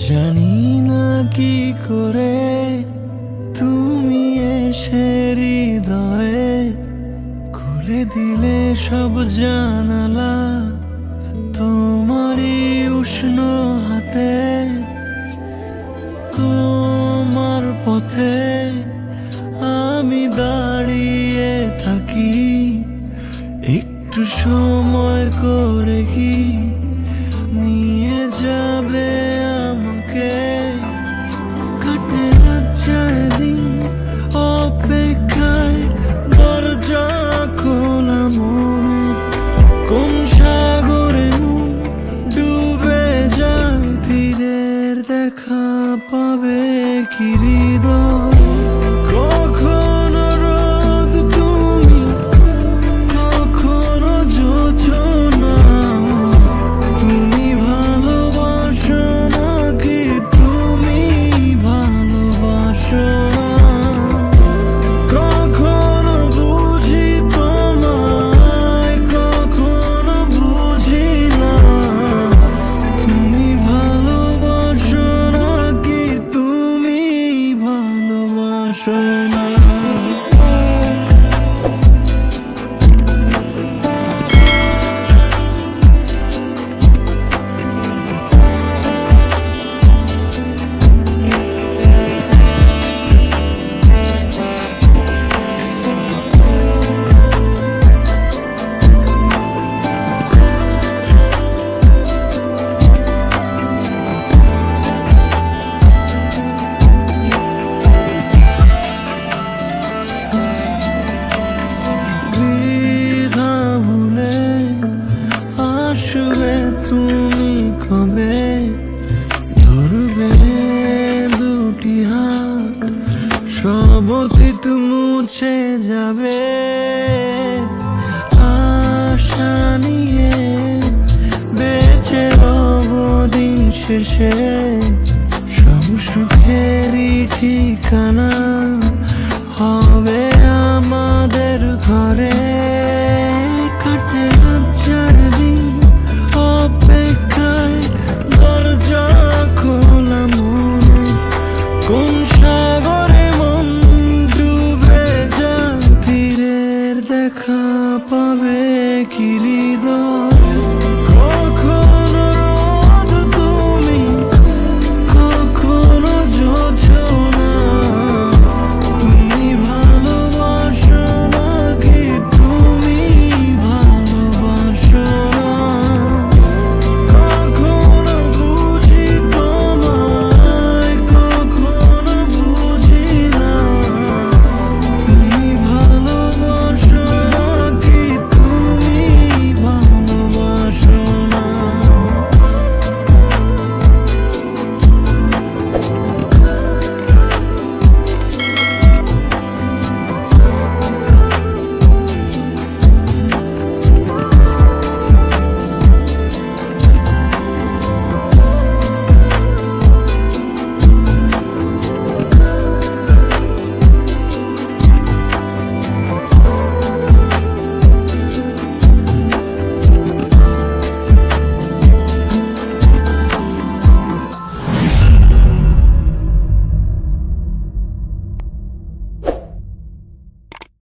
জানি না কি করে তুমি এসে হৃদয়ে খুলে দিলে সব জানালা, তোমারই উষ্ণ হাতে তোমার পথে আমি দাঁড়িয়ে থাকি। একটু সময় করে কি নিয়ে যাবে আমাকে? কাটে যায় দিন অপেক্ষায়, দরজা খোলা মনে কোন সাগরে মন ডুবে যায়। তীরের দেখা পাবে কি হৃদয়? কখনো রোদ তুমি, কখনো জোছনা। তুমি ভালোবাসো নাকি তুমি ভালোবাসো না? কখনো বুঝি তোমায়, কখনো বুঝি না। তুমি ভালোবাসো নাকি তুমি ভালোবাসো না? আসবে তুমি কবে? ধরবে দুটি হাত, সব অতীত মুছে যাবে। আশা নিয়ে বেঁচে রব দিন শেষে, সব সুখেরই ঠিকানা হবে আমাদের ঘরে।